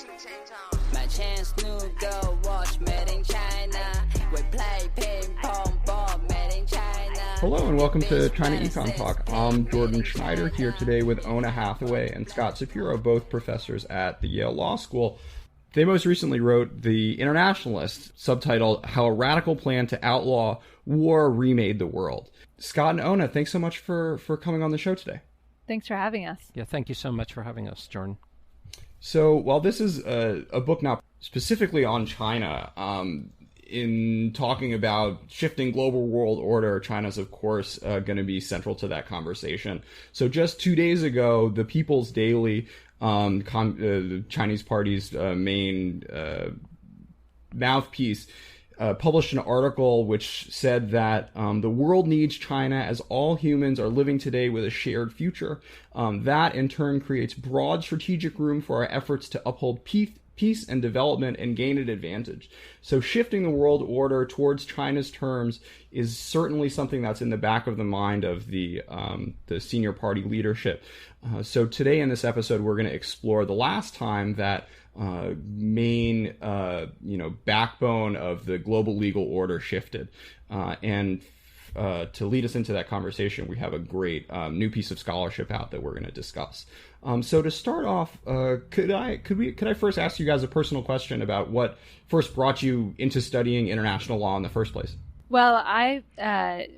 My chance new girl watch made in China. We play ping pong ball made in China. Hello and welcome to China Econ Talk. I'm Jordan Schneider here today with Oona Hathaway and Scott Shapiro, both professors at the Yale Law School. They most recently wrote The Internationalists, subtitled How a Radical Plan to Outlaw War Remade the World. Scott and Oona, thanks so much for coming on the show today. Thanks for having us. Yeah, thank you so much for having us, Jordan. So, while this is a book not specifically on China, in talking about shifting global world order, China's, of course, going to be central to that conversation. So just 2 days ago, the People's Daily, the Chinese Party's main mouthpiece, published an article which said that the world needs China as all humans are living today with a shared future. That, in turn, creates broad strategic room for our efforts to uphold peace and development and gain an advantage. So shifting the world order towards China's terms is certainly something that's in the back of the mind of the senior party leadership. So today in this episode, we're going to explore the last time that main backbone of the global legal order shifted. And to lead us into that conversation, we have a great new piece of scholarship out that we're going to discuss. So to start off, could I first ask you guys a personal question about what first brought you into studying international law in the first place? Well, I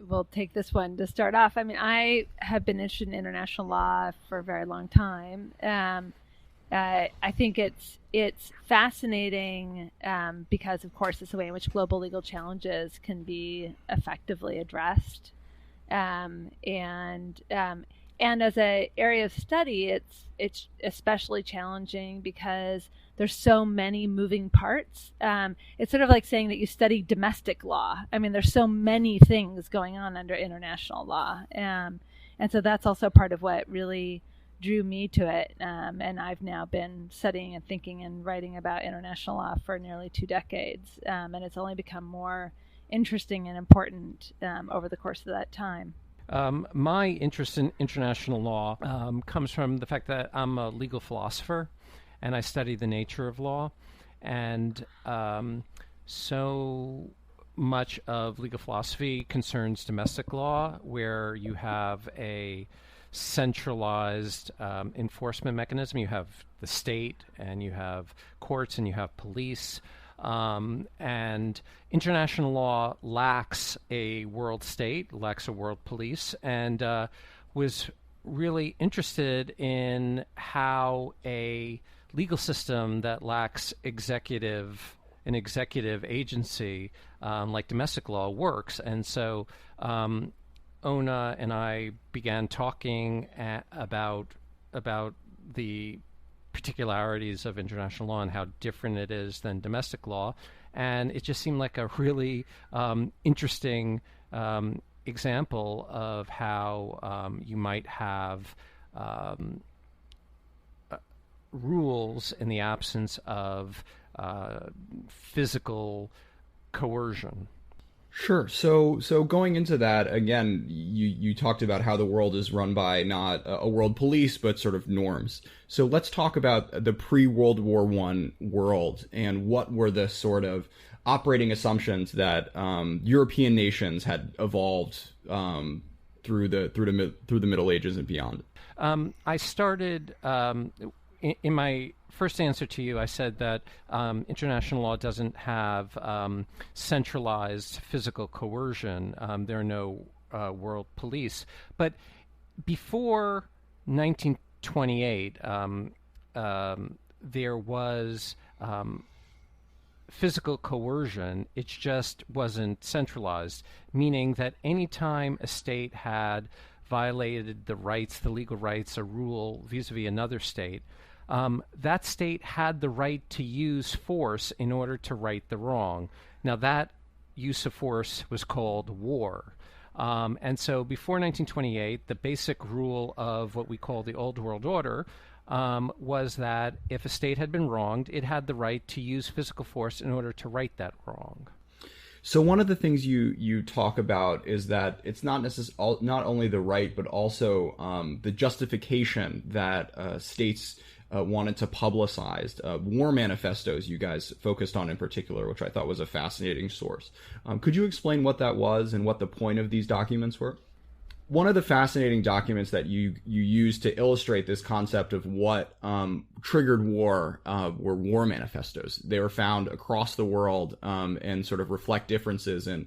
will take this one to start off. I mean, I have been interested in international law for a very long time. I think it's fascinating because, of course, it's the way in which global legal challenges can be effectively addressed, and as an area of study, it's especially challenging because there's so many moving parts. It's sort of like saying that you study domestic law. I mean, there's so many things going on under international law, and so that's also part of what really drew me to it, and I've now been studying and thinking and writing about international law for nearly 2 decades, and it's only become more interesting and important over the course of that time. My interest in international law comes from the fact that I'm a legal philosopher and I study the nature of law, and so much of legal philosophy concerns domestic law, where you have a centralized enforcement mechanism. You have the state, and you have courts, and you have police. And international law lacks a world state, lacks a world police, and was really interested in how a legal system that lacks an executive agency like domestic law works. And so Oona and I began talking about the particularities of international law and how different it is than domestic law, and it just seemed like a really interesting example of how you might have rules in the absence of physical coercion. Sure. So going into that, again, you talked about how the world is run by not a world police, but sort of norms. So let's talk about the pre-World War I world and what were the sort of operating assumptions that European nations had evolved through the Middle Ages and beyond. I started in my first answer to you, I said that international law doesn't have centralized physical coercion. There are no world police. But before 1928, there was physical coercion. It just wasn't centralized, meaning that any time a state had violated the legal rights, a rule vis-a-vis another state, that state had the right to use force in order to right the wrong. Now, that use of force was called war. And so before 1928, the basic rule of what we call the Old World Order was that if a state had been wronged, it had the right to use physical force in order to right that wrong. So one of the things you talk about is that it's not only the right, but also the justification that states wanted to publicize. War manifestos you guys focused on in particular, which I thought was a fascinating source. Could you explain what that was and what the point of these documents were? One of the fascinating documents that you used to illustrate this concept of what triggered war were war manifestos. They were found across the world and sort of reflect differences in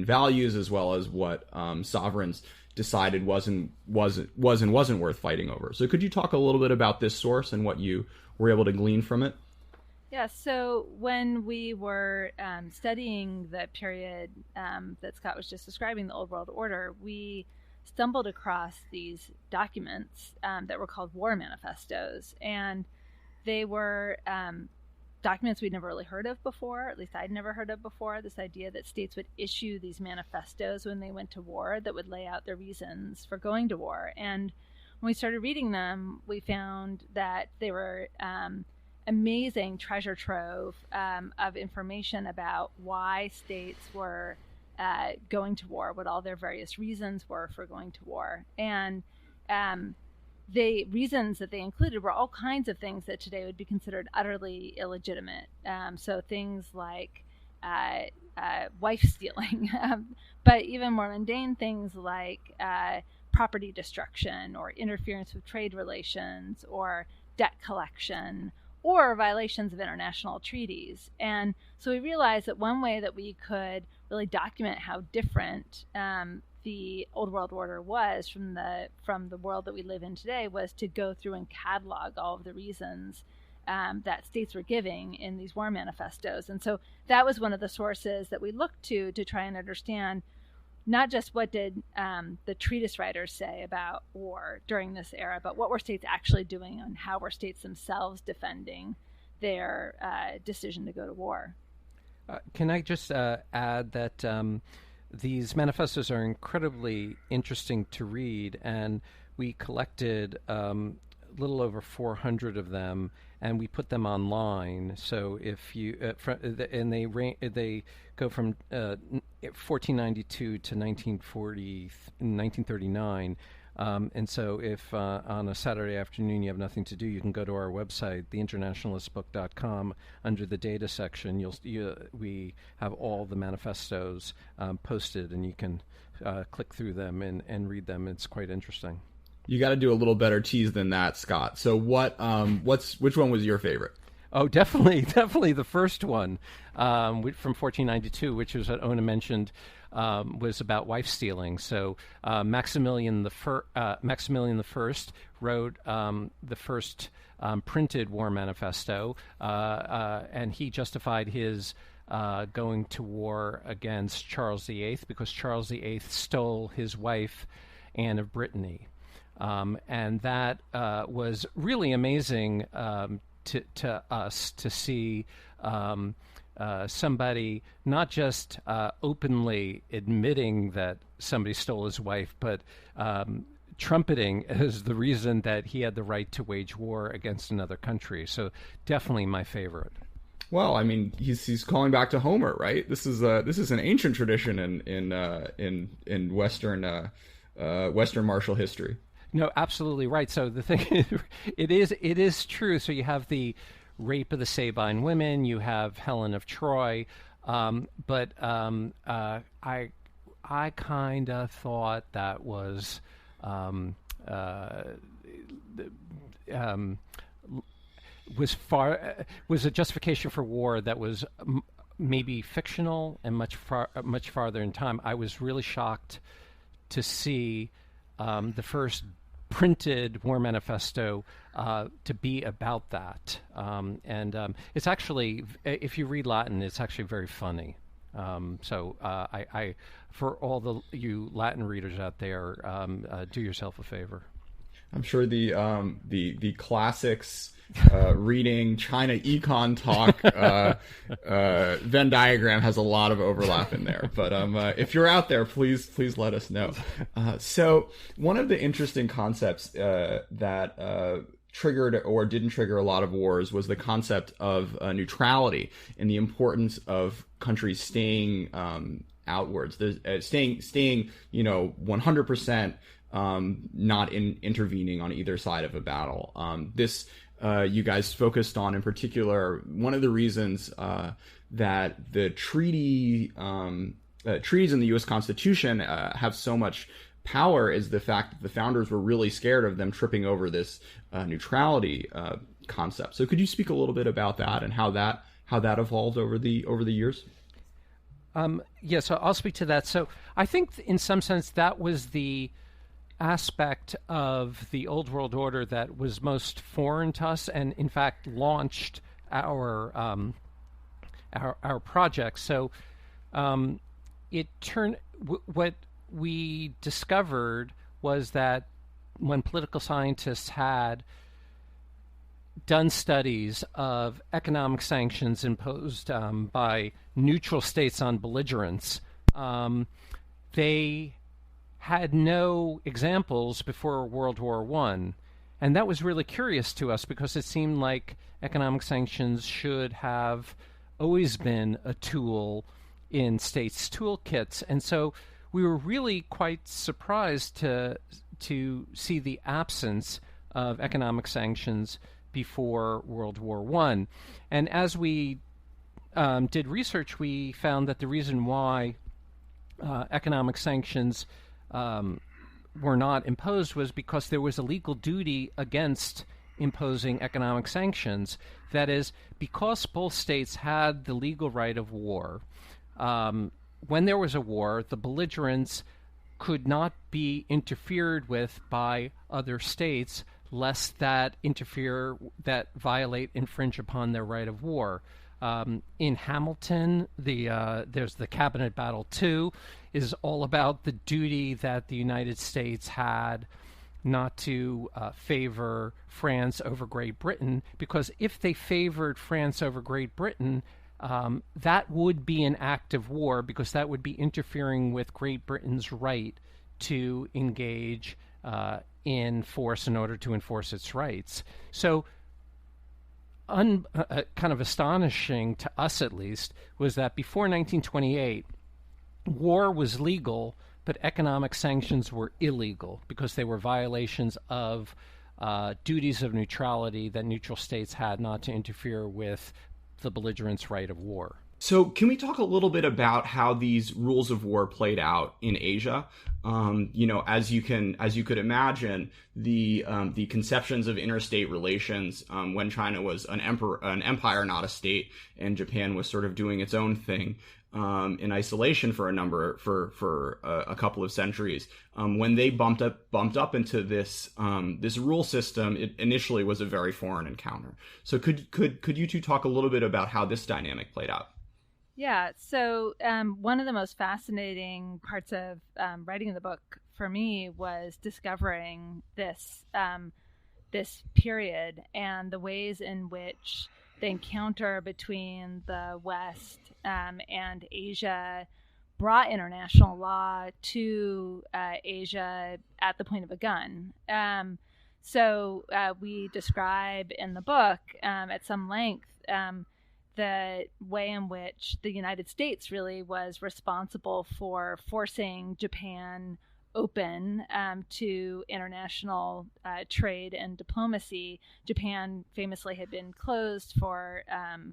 values, as well as what sovereigns decided wasn't worth fighting over. So could you talk a little bit about this source and what you were able to glean from it? Yeah, so when we were studying the period that Scott was just describing, the Old World Order, we stumbled across these documents that were called war manifestos. And they were documents we'd never really heard of before, at least I'd never heard of before, this idea that states would issue these manifestos when they went to war that would lay out their reasons for going to war. And when we started reading them, we found that they were amazing treasure trove of information about why states were going to war, what all their various reasons were for going to war. And the reasons that they included were all kinds of things that today would be considered utterly illegitimate. So things like wife stealing, but even more mundane things like property destruction or interference with trade relations or debt collection, or violations of international treaties. And so we realized that one way that we could really document how different the Old World Order was from the world that we live in today was to go through and catalog all of the reasons that states were giving in these war manifestos. And so that was one of the sources that we looked to try and understand not just what did the treatise writers say about war during this era, but what were states actually doing and how were states themselves defending their decision to go to war. Can I just add that these manifestos are incredibly interesting to read, and we collected a little over 400 of them, and we put them online. So if you and they go from 1492 to 1939. And so if on a Saturday afternoon you have nothing to do, you can go to our website, theinternationalistbook.com. Under the data section, we have all the manifestos posted, and you can click through them and read them. It's quite interesting. You got to do a little better tease than that, Scott. So which one was your favorite? Oh, definitely the first one from 1492, which was what Oona mentioned, was about wife stealing. So Maximilian the First wrote the first printed war manifesto, and he justified his going to war against Charles VIII because Charles VIII stole his wife, Anne of Brittany. And that was really amazing to us to see somebody not just openly admitting that somebody stole his wife, but trumpeting as the reason that he had the right to wage war against another country. So definitely my favorite. Well, I mean, he's calling back to Homer, right? This is an ancient tradition in Western martial history. No, absolutely right. So the thing is, it is true. So you have the rape of the Sabine women, you have Helen of Troy, but I kind of thought that was a justification for war that was maybe fictional and much farther in time. I was really shocked to see the first printed war manifesto to be about that, and it's actually, if you read Latin, it's actually very funny. So I for all you Latin readers out there, do yourself a favor. I'm sure the classics, reading China econ talk, Venn diagram has a lot of overlap in there. But if you're out there, please let us know. So one of the interesting concepts that triggered or didn't trigger a lot of wars was the concept of neutrality and the importance of countries staying outwards, staying 100%. not intervening on either side of a battle. This you guys focused on in particular. One of the reasons that the treaties in the U.S. Constitution have so much power is the fact that the founders were really scared of them tripping over this neutrality concept. So could you speak a little bit about that and how that evolved over the years? Yeah, so I'll speak to that. So I think in some sense that was the aspect of the Old World Order that was most foreign to us, and in fact launched our project. So what we discovered was that when political scientists had done studies of economic sanctions imposed by neutral states on belligerents, they had no examples before World War I. And that was really curious to us because it seemed like economic sanctions should have always been a tool in states' toolkits. And so we were really quite surprised to see the absence of economic sanctions before World War I. And as we did research, we found that the reason why economic sanctions were not imposed was because there was a legal duty against imposing economic sanctions. That is, because both states had the legal right of war, when there was a war, the belligerents could not be interfered with by other states lest that infringe upon their right of war. In Hamilton, there's the Cabinet Battle 2 is all about the duty that the United States had not to favor France over Great Britain, because if they favored France over Great Britain, that would be an act of war, because that would be interfering with Great Britain's right to engage in force in order to enforce its rights. So kind of astonishing to us, at least, was that before 1928, war was legal, but economic sanctions were illegal because they were violations of duties of neutrality that neutral states had not to interfere with the belligerents' right of war. So can we talk a little bit about how these rules of war played out in Asia? As you could imagine, the conceptions of interstate relations when China was an empire, not a state, and Japan was sort of doing its own thing in isolation for a couple of centuries. When they bumped up into this rule system, it initially was a very foreign encounter. So could you two talk a little bit about how this dynamic played out? Yeah, so one of the most fascinating parts of writing the book for me was discovering this period and the ways in which the encounter between the West and Asia brought international law to Asia at the point of a gun. So we describe in the book at some length the way in which the United States really was responsible for forcing Japan open to international trade and diplomacy. Japan famously had been closed for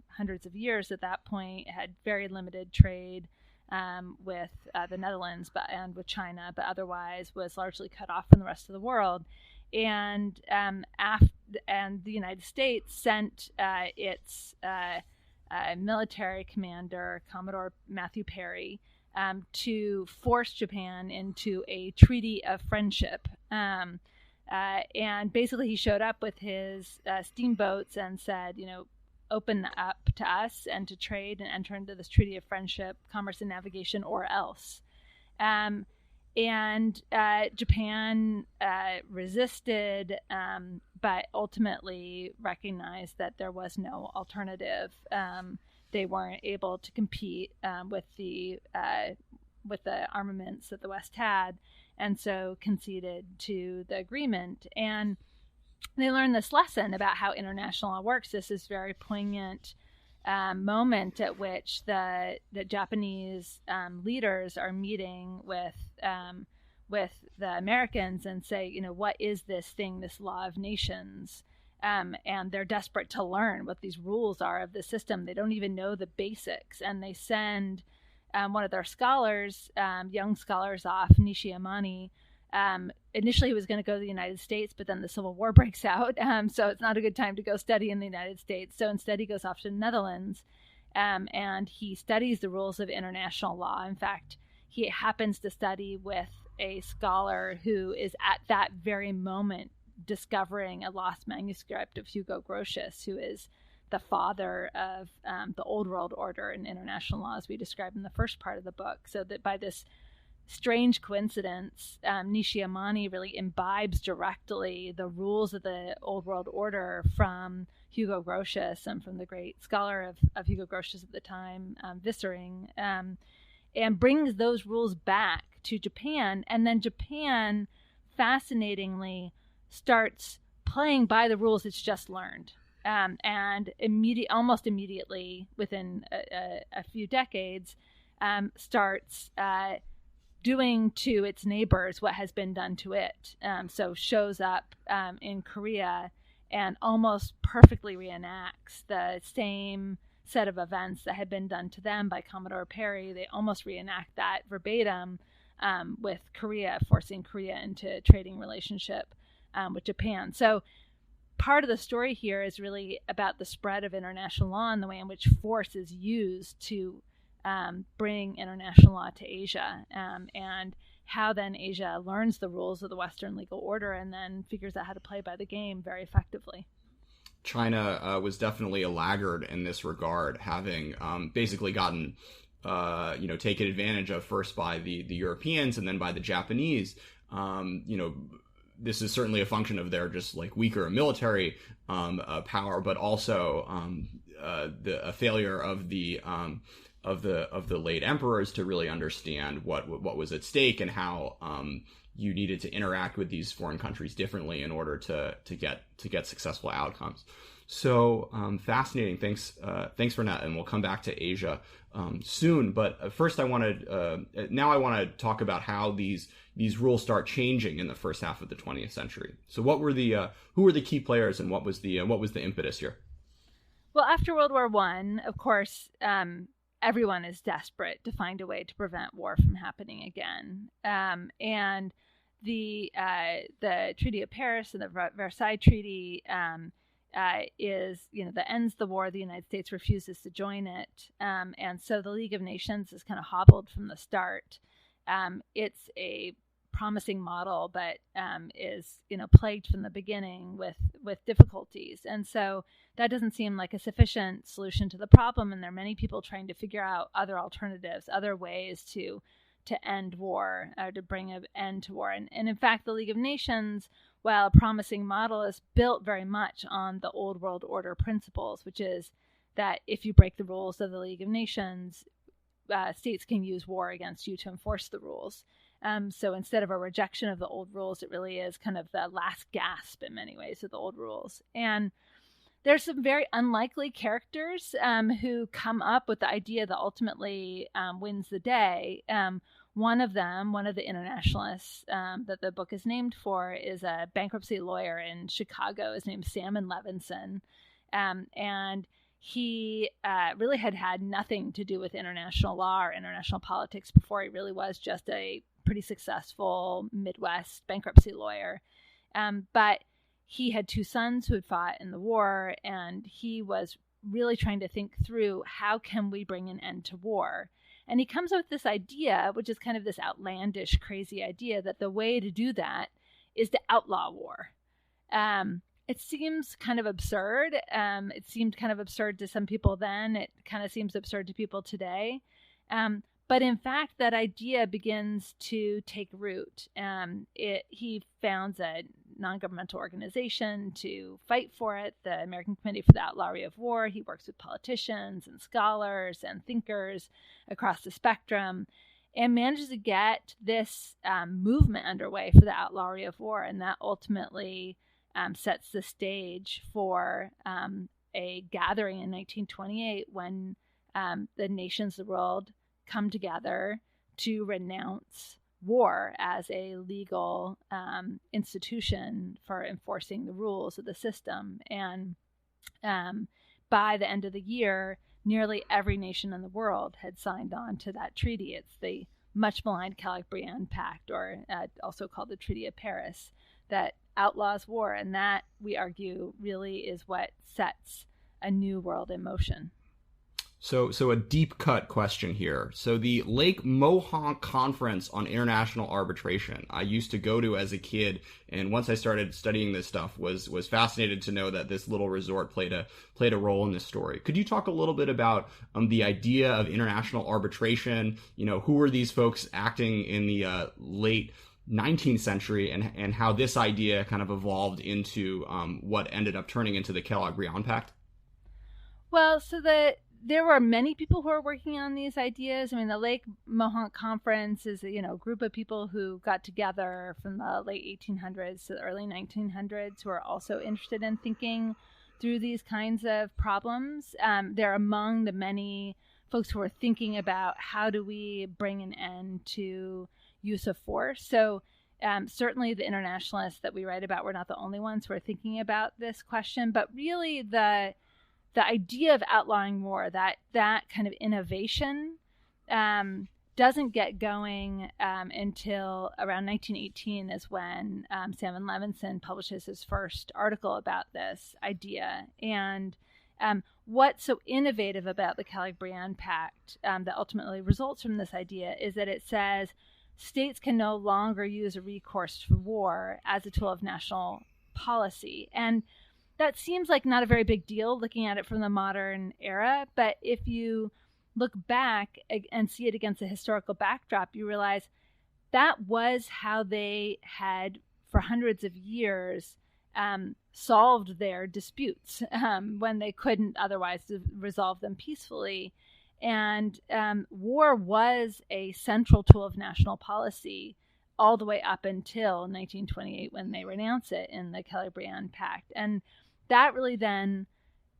hundreds of years at that point, had very limited trade with the Netherlands and with China, but otherwise was largely cut off from the rest of the world. And the United States sent its military commander, Commodore Matthew Perry, to force Japan into a treaty of friendship. And basically he showed up with his steamboats and said, open up to us and to trade and enter into this treaty of friendship, commerce and navigation, or else. And Japan resisted, but ultimately recognized that there was no alternative. They weren't able to compete with the armaments that the West had, and so conceded to the agreement. And they learned this lesson about how international law works. This is very poignant moment at which the Japanese leaders are meeting with with the Americans and say, what is this thing, this law of nations? And they're desperate to learn what these rules are of the system. They don't even know the basics. And they send one of their scholars, young scholars off, Nishiyamani. Initially, he was going to go to the United States, but then the Civil War breaks out. So it's not a good time to go study in the United States. So instead, he goes off to the Netherlands, and he studies the rules of international law. In fact, he happens to study with a scholar who is at that very moment discovering a lost manuscript of Hugo Grotius, who is the father of the Old World Order and international law, as we described in the first part of the book. So that by this strange coincidence, Nishiyamani really imbibes directly the rules of the Old World Order from Hugo Grotius and from the great scholar of Hugo Grotius at the time, Vissering, and brings those rules back to Japan. And then Japan, fascinatingly, starts playing by the rules it's just learned. And almost immediately, within a few decades, starts doing to its neighbors what has been done to it. So shows up in Korea and almost perfectly reenacts the same set of events that had been done to them by Commodore Perry. They almost reenact that verbatim with Korea, forcing Korea into a trading relationship with Japan. So part of the story here is really about the spread of international law and the way in which force is used to bring international law to Asia, and how then Asia learns the rules of the Western legal order and then figures out how to play by the game very effectively. China was definitely a laggard in this regard, having basically gotten taken advantage of first by the Europeans and then by the Japanese. This is certainly a function of their just like weaker military power, but also a failure of the late emperors to really understand what was at stake and how you needed to interact with these foreign countries differently in order to get successful outcomes. So fascinating. Thanks for that, and we'll come back to Asia soon. But first, I want to talk about how these rules start changing in the first half of the 20th century. So, who were the key players, and what was the impetus here? Well, after World War I, of course, everyone is desperate to find a way to prevent war from happening again, and the Treaty of Paris and the Versailles Treaty that ends the war. The United States refuses to join it, and so the League of Nations is kind of hobbled from the start. It's a promising model, but is plagued from the beginning with difficulties, and so that doesn't seem like a sufficient solution to the problem. And there are many people trying to figure out other alternatives, other ways to end war, to bring an end to war. And in fact, the League of Nations, while a promising model, is built very much on the Old World Order principles, which is that if you break the rules of the League of Nations, states can use war against you to enforce the rules. So instead of a rejection of the old rules, it really is kind of the last gasp in many ways of the old rules. And there's some very unlikely characters who come up with the idea that ultimately wins the day. One of the internationalists that the book is named for is a bankruptcy lawyer in Chicago. His name's Salmon Levinson. And he really had nothing to do with international law or international politics before. He really was just a pretty successful Midwest bankruptcy lawyer. But he had two sons who had fought in the war, and he was really trying to think through, how can we bring an end to war? And he comes up with this idea, which is kind of this outlandish, crazy idea, that the way to do that is to outlaw war. It seems kind of absurd. It seemed kind of absurd to some people then. It kind of seems absurd to people today. But in fact, that idea begins to take root. He founds a non-governmental organization to fight for it, the American Committee for the Outlawry of War. He works with politicians and scholars and thinkers across the spectrum, and manages to get this movement underway for the outlawry of war. And that ultimately sets the stage for a gathering in 1928 when the nations of the world come together to renounce war as a legal institution for enforcing the rules of the system. And by the end of the year, nearly every nation in the world had signed on to that treaty. It's the much maligned Calabrian Pact, or also called the Treaty of Paris, that outlaws war. And that, we argue, really is what sets a new world in motion. So a deep cut question here. So the Lake Mohonk Conference on International Arbitration, I used to go to as a kid, and once I started studying this stuff, was fascinated to know that this little resort played a role in this story. Could you talk a little bit about the idea of international arbitration? Who were these folks acting in the late 19th century, and how this idea kind of evolved into what ended up turning into the Kellogg-Briand Pact? Well, there were many people who were working on these ideas. I mean, the Lake Mohonk Conference is a group of people who got together from the late 1800s to the early 1900s who are also interested in thinking through these kinds of problems. They're among the many folks who are thinking about how do we bring an end to use of force. So certainly the internationalists that we write about were not the only ones who are thinking about this question, but really the idea of outlawing war, that kind of innovation, doesn't get going until around 1918 is when Salmon Levinson publishes his first article about this idea. And what's so innovative about the Kellogg-Briand Pact that ultimately results from this idea is that it says states can no longer use a recourse to war as a tool of national policy. And that seems like not a very big deal looking at it from the modern era, but if you look back and see it against a historical backdrop, you realize that was how they had, for hundreds of years, solved their disputes when they couldn't otherwise resolve them peacefully. And war was a central tool of national policy all the way up until 1928 when they renounce it in the Kellogg-Briand Pact. And that really then,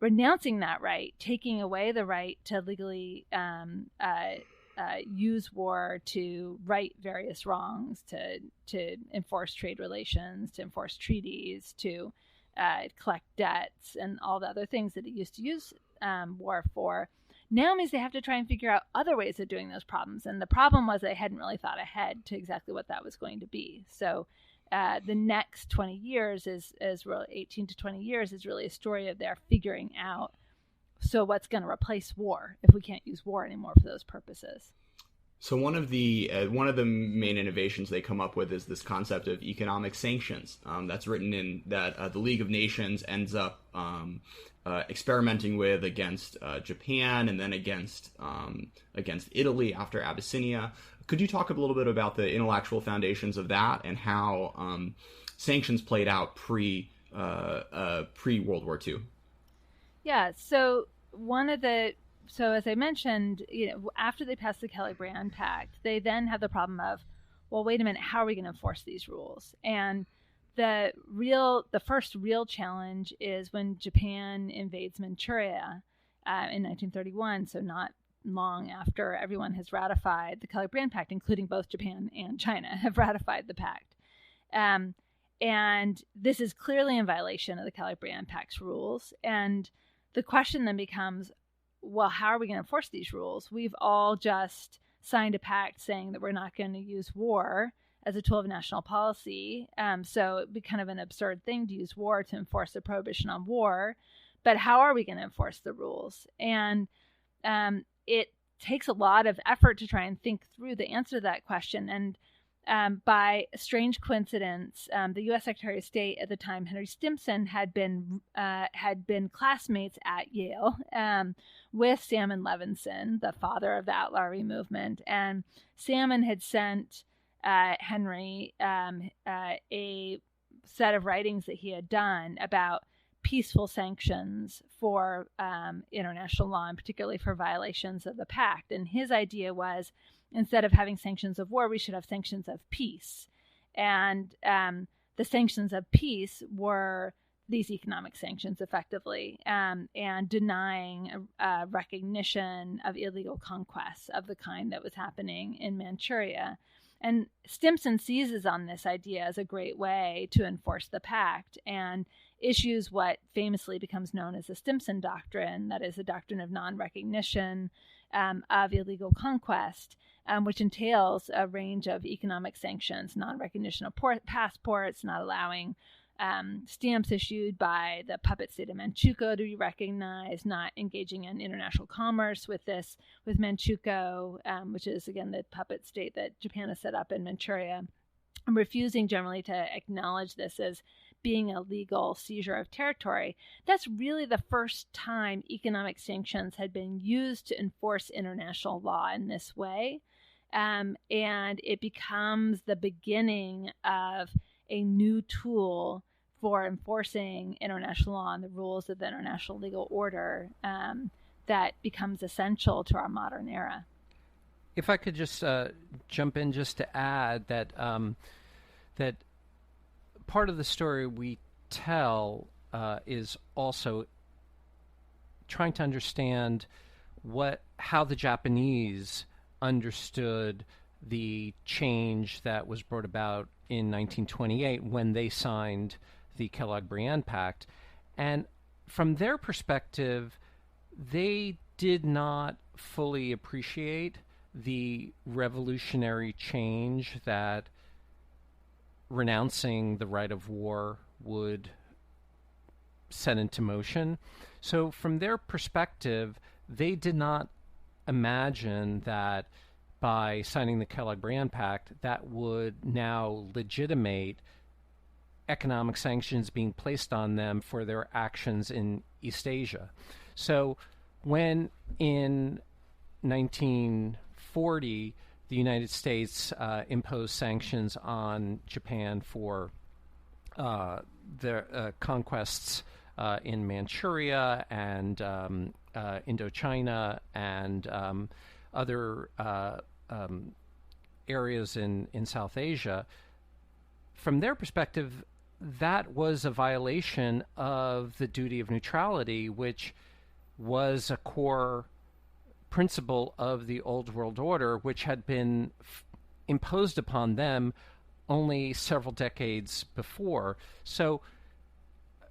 renouncing that right, taking away the right to legally use war to right various wrongs, to enforce trade relations, to enforce treaties, to collect debts, and all the other things that it used to use war for, now means they have to try and figure out other ways of doing those problems. And the problem was they hadn't really thought ahead to exactly what that was going to be. So the next 20 years is really 18 to 20 years is really a story of their figuring out, so what's going to replace war if we can't use war anymore for those purposes. So one of the main innovations they come up with is this concept of economic sanctions. That's written in that the League of Nations ends up experimenting with against Japan, and then against Italy after Abyssinia. Could you talk a little bit about the intellectual foundations of that and how sanctions played out pre World War II? Yeah. So as I mentioned, after they passed the Kellogg-Briand Pact, they then have the problem of, well, wait a minute, how are we going to enforce these rules? And the first real challenge is when Japan invades Manchuria in 1931. So not long after everyone has ratified the Kellogg-Briand Pact, including both Japan and China have ratified the pact. And this is clearly in violation of the Kellogg-Briand Pact's rules. And the question then becomes, well, how are we going to enforce these rules? We've all just signed a pact saying that we're not going to use war as a tool of national policy. So it'd be kind of an absurd thing to use war to enforce a prohibition on war. But how are we going to enforce the rules? And it takes a lot of effort to try and think through the answer to that question. And by a strange coincidence, the U.S. Secretary of State at the time, Henry Simpson, had been classmates at Yale with Salmon Levinson, the father of the outlawry movement. And Salmon had sent Henry a set of writings that he had done about peaceful sanctions for international law, and particularly for violations of the pact. And his idea was, instead of having sanctions of war, we should have sanctions of peace. And the sanctions of peace were these economic sanctions, effectively, and denying recognition of illegal conquests of the kind that was happening in Manchuria. And Simpson seizes on this idea as a great way to enforce the pact and issues what famously becomes known as the Simpson Doctrine, that is the doctrine of non-recognition of illegal conquest, which entails a range of economic sanctions, non-recognition of passports, not allowing stamps issued by the puppet state of Manchukuo to be recognized, not engaging in international commerce with Manchukuo, which is, again, the puppet state that Japan has set up in Manchuria, and refusing generally to acknowledge this as being a legal seizure of territory. That's really the first time economic sanctions had been used to enforce international law in this way. And it becomes the beginning of a new tool for enforcing international law and the rules of the international legal order that becomes essential to our modern era. If I could just jump in just to add that that part of the story we tell is also trying to understand how the Japanese understood the change that was brought about in 1928 when they signed the Kellogg-Briand Pact. And from their perspective, they did not fully appreciate the revolutionary change that renouncing the right of war would set into motion. So from their perspective, they did not imagine that by signing the Kellogg-Briand Pact, that would now legitimate economic sanctions being placed on them for their actions in East Asia. So when in 1940, the United States imposed sanctions on Japan for their conquests in Manchuria and Indochina and other areas in South Asia. From their perspective, that was a violation of the duty of neutrality, which was a core principle of the Old World Order, which had been imposed upon them only several decades before. So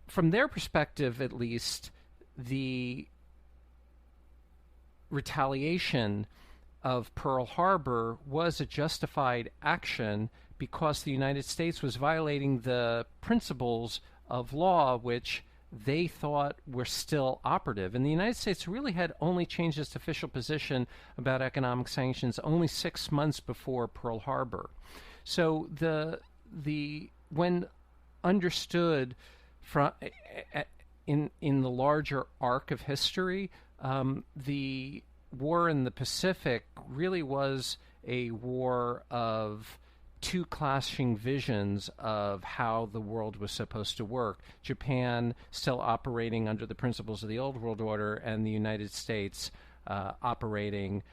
from their perspective, at least, the retaliation of Pearl Harbor was a justified action because the United States was violating the principles of law which they thought were still operative. And the United States really had only changed its official position about economic sanctions only 6 months before Pearl Harbor. So when understood in the larger arc of history, the war in the Pacific really was a war of two clashing visions of how the world was supposed to work. Japan still operating under the principles of the Old World Order, and the United States operating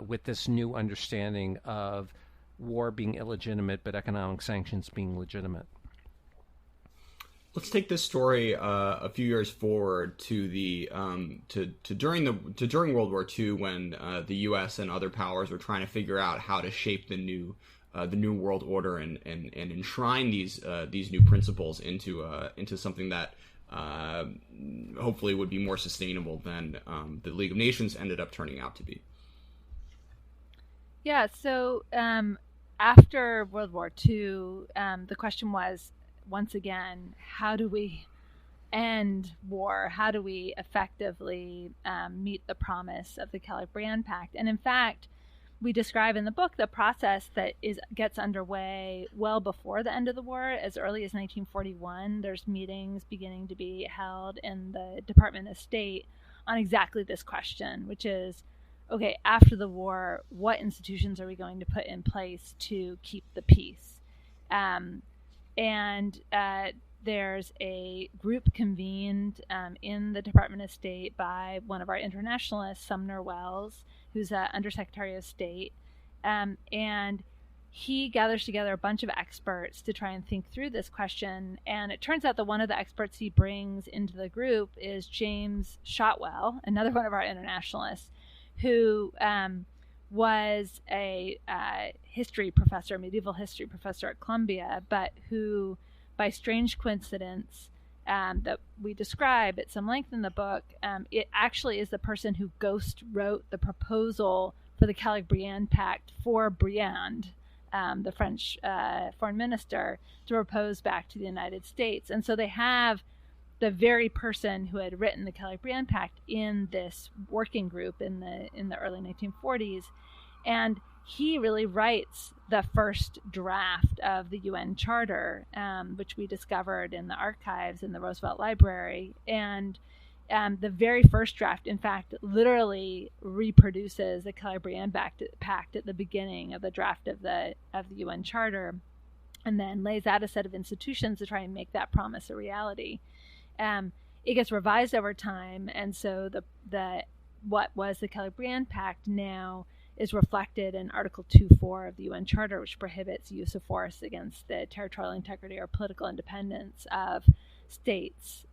with this new understanding of war being illegitimate, but economic sanctions being legitimate. Let's take this story a few years forward to the during World War II, when the U.S. and other powers were trying to figure out how to shape the new world order and enshrine these new principles into something that hopefully would be more sustainable than the League of Nations ended up turning out to be. Yeah. So after World War II, the question was, once again, how do we end war? How do we effectively meet the promise of the Kellogg-Briand Pact? And in fact, we describe in the book the process that gets underway well before the end of the war. As early as 1941, there's meetings beginning to be held in the Department of State on exactly this question, which is, okay, after the war, what institutions are we going to put in place to keep the peace? And there's a group convened in the Department of State by one of our internationalists, Sumner Wells, who's Undersecretary of State. And he gathers together a bunch of experts to try and think through this question. And it turns out that one of the experts he brings into the group is James Shotwell, another one of our internationalists, who was a history professor, medieval history professor at Columbia, but who, by strange coincidence, that we describe at some length in the book, it actually is the person who ghost wrote the proposal for the Calabrian Pact for Briand, the French foreign minister, to propose back to the United States. And so they have the very person who had written the Calabrian Pact in this working group in the early 1940s. And he really writes the first draft of the UN Charter, which we discovered in the archives in the Roosevelt Library. And the very first draft, in fact, literally reproduces the Calabrian Pact at the beginning of the draft of the UN Charter, and then lays out a set of institutions to try and make that promise a reality. It gets revised over time, and so the what was the Calabrian Pact now is reflected in Article 2.4 of the UN Charter, which prohibits use of force against the territorial integrity or political independence of states,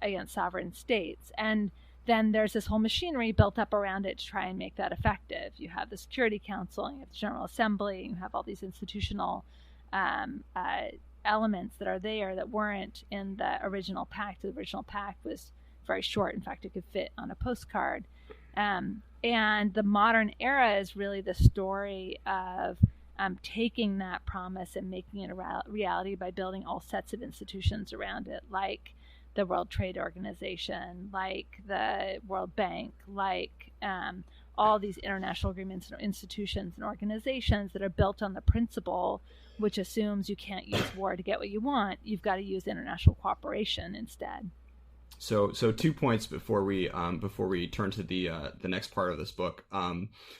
against sovereign states. And then there's this whole machinery built up around it to try and make that effective. You have the Security Council, you have the General Assembly, you have all these institutional elements that are there that weren't in the original pact. The original pact was very short. In fact, it could fit on a postcard. And the modern era is really the story of taking that promise and making it a reality by building all sets of institutions around it, like the World Trade Organization, like the World Bank, like all these international agreements and institutions and organizations that are built on the principle which assumes you can't use war to get what you want. You've got to use international cooperation instead. So 2 points before we turn to the next part of this book.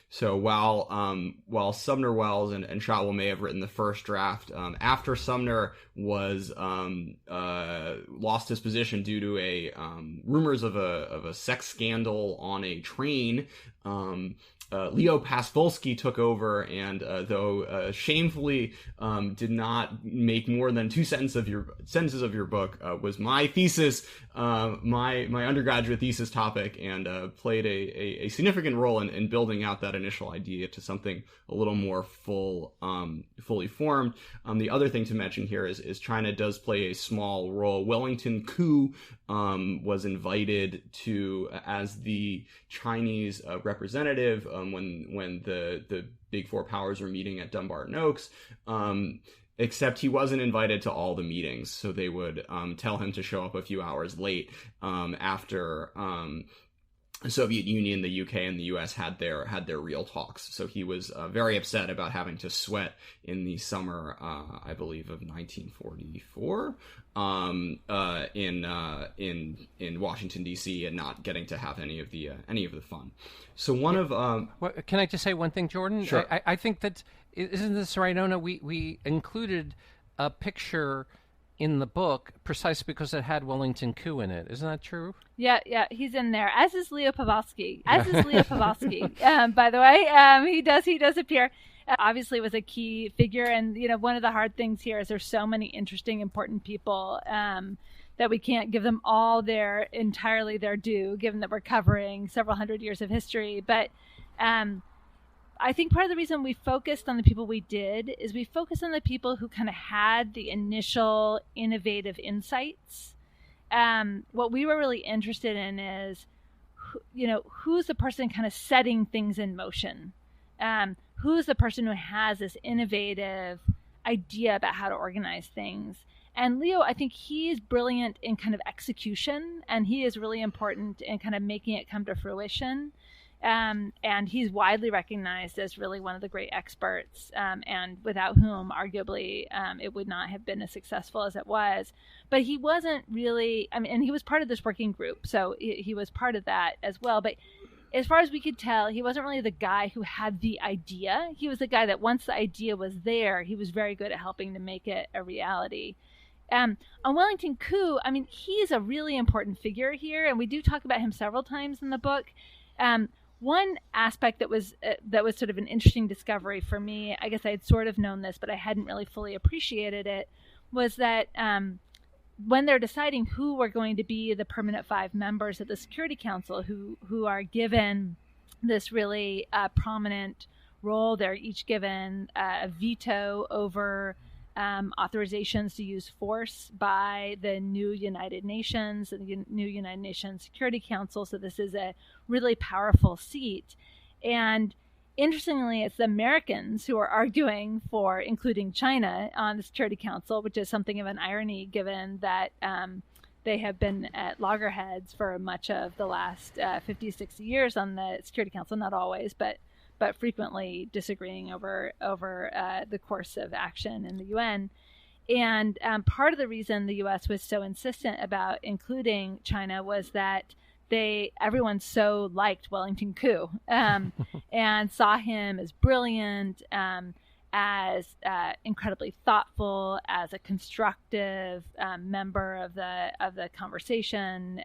So while Sumner Wells and Shotwell may have written the first draft, after Sumner was lost his position due to a rumors of a sex scandal on a train, Leo Pasvolsky took over, and though shamefully did not make more than 2 sentences of your book, was my thesis, my undergraduate thesis topic, and played a significant role in building out that initial idea to something a little more fully formed. The other thing to mention here is China does play a small role. Wellington Koo was invited to as the Chinese representative when the big four powers were meeting at Dumbarton Oaks, except he wasn't invited to all the meetings, so they would tell him to show up a few hours late after the Soviet Union, the UK, and the US had their real talks. So he was very upset about having to sweat in the summer, I believe, of 1944 in Washington D.C. and not getting to have any of the fun. So one of can I just say one thing, Jordan? Sure. I think that isn't this right, Oona? We included a picture in the book precisely because it had Wellington Koo in it. Isn't that true? Yeah, he's in there, as is Leo Pavlovsky. By the way, he does appear. Obviously was a key figure, and one of the hard things here is there's so many interesting, important people that we can't give them all entirely their due, given that we're covering several hundred years of history. But I think part of the reason we focused on the people we did is we focused on the people who kind of had the initial innovative insights. What we were really interested in is, who's the person kind of setting things in motion? Who's the person who has this innovative idea about how to organize things? And Leo, I think he's brilliant in kind of execution, and he is really important in kind of making it come to fruition. And he's widely recognized as really one of the great experts, and without whom, arguably, it would not have been as successful as it was. But he wasn't really, and he was part of this working group, so he was part of that as well. But as far as we could tell, he wasn't really the guy who had the idea. He was the guy that once the idea was there, he was very good at helping to make it a reality. On Wellington Koo, he's a really important figure here, and we do talk about him several times in the book. One aspect that was sort of an interesting discovery for me, I guess I had sort of known this, but I hadn't really fully appreciated it, was that when they're deciding who are going to be the permanent 5 members of the Security Council who are given this really prominent role. They're each given a veto over authorizations to use force by the new United Nations and the new United Nations Security Council. So this is a really powerful seat. And interestingly, it's the Americans who are arguing for including China on the Security Council, which is something of an irony given that they have been at loggerheads for much of the last 50, 60 years on the Security Council, not always, but frequently disagreeing over the course of action in the UN. And part of the reason the U.S. was so insistent about including China was that everyone so liked Wellington Koo and saw him as brilliant, as incredibly thoughtful, as a constructive member of the conversation,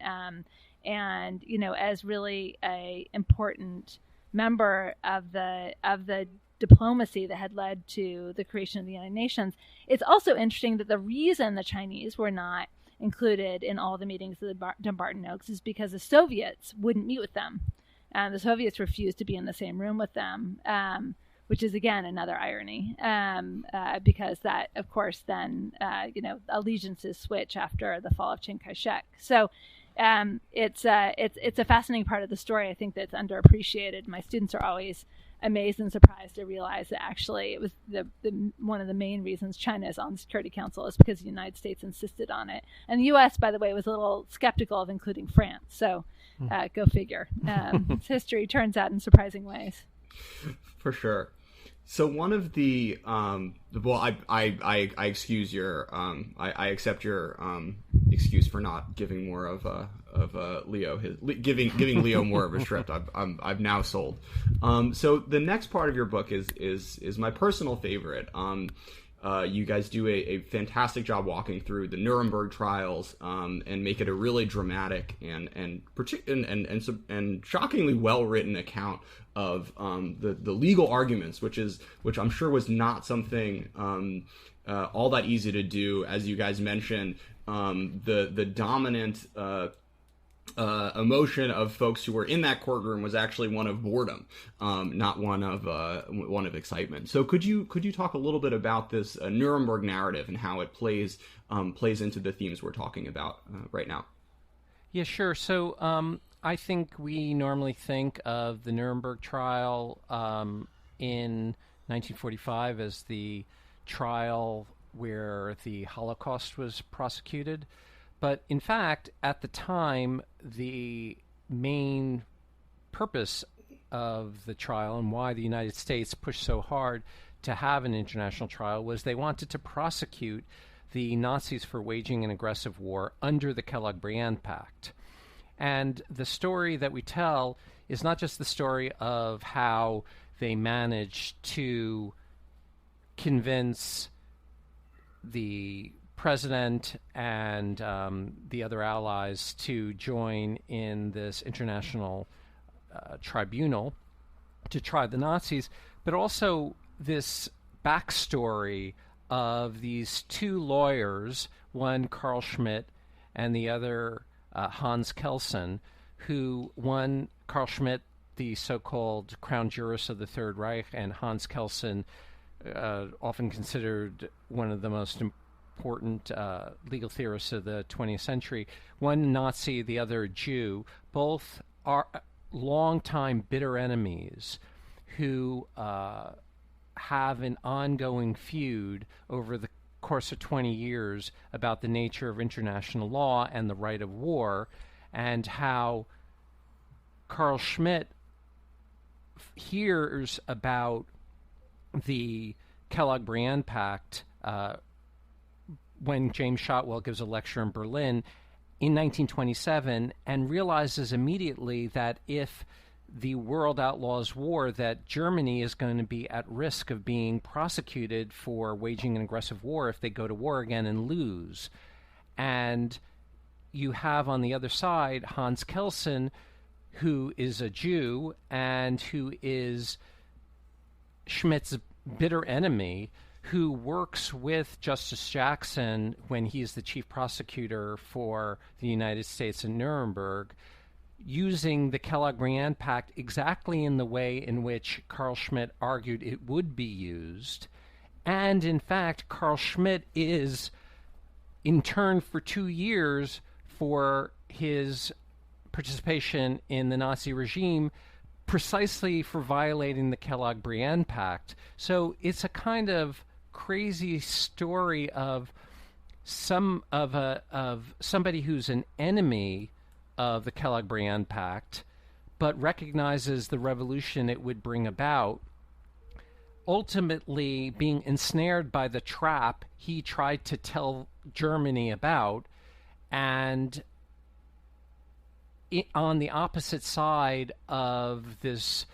and as really a important member of the diplomacy that had led to the creation of the United Nations. It's also interesting that the reason the Chinese were not included in all the meetings of the Dumbarton Oaks is because the Soviets wouldn't meet with them. The Soviets refused to be in the same room with them, which is, again, another irony, because that, of course, then, allegiances switch after the fall of Chiang Kai-shek. So it's a fascinating part of the story, I think, that's underappreciated. My students are always amazed and surprised to realize that actually it was one of the main reasons China is on the Security Council is because the United States insisted on it. And the U.S., by the way, was a little skeptical of including France. So go figure. History turns out in surprising ways. For sure. So one of the I excuse your I accept your excuse for not giving more of Leo giving Leo more of a script. I've now sold. So the next part of your book is my personal favorite. You guys do a fantastic job walking through the Nuremberg Trials and make it a really dramatic and shockingly well written account of the legal arguments, which I'm sure was not something all that easy to do. As you guys mentioned, the dominant emotion of folks who were in that courtroom was actually one of boredom, not one of excitement. So could you talk a little bit about this Nuremberg narrative and how it plays into the themes we're talking about right now? Yeah, sure. So I think we normally think of the Nuremberg trial in 1945 as the trial where the Holocaust was prosecuted. But in fact, at the time, the main purpose of the trial and why the United States pushed so hard to have an international trial was they wanted to prosecute the Nazis for waging an aggressive war under the Kellogg-Briand Pact. And the story that we tell is not just the story of how they managed to convince the president and the other allies to join in this international tribunal to try the Nazis, but also this backstory of these two lawyers, one Carl Schmitt and the other Hans Kelsen, who one, Carl Schmitt, the so-called crown jurist of the Third Reich, and Hans Kelsen, often considered one of the most important legal theorists of the 20th century, one Nazi, the other Jew, both are longtime bitter enemies who have an ongoing feud over the course of 20 years about the nature of international law and the right of war, and how Carl Schmitt hears about the Kellogg-Briand Pact when James Shotwell gives a lecture in Berlin in 1927 and realizes immediately that if the world outlaws war, that Germany is going to be at risk of being prosecuted for waging an aggressive war if they go to war again and lose. And you have on the other side Hans Kelsen, who is a Jew and who is Schmitt's bitter enemy, who works with Justice Jackson when he's the chief prosecutor for the United States in Nuremberg, using the Kellogg-Briand Pact exactly in the way in which Carl Schmitt argued it would be used. And in fact, Carl Schmitt is interned for 2 years for his participation in the Nazi regime precisely for violating the Kellogg-Briand Pact. So it's a kind of crazy story of somebody who's an enemy of the Kellogg-Briand Pact, but recognizes the revolution it would bring about, ultimately being ensnared by the trap he tried to tell Germany about, and on the opposite side of this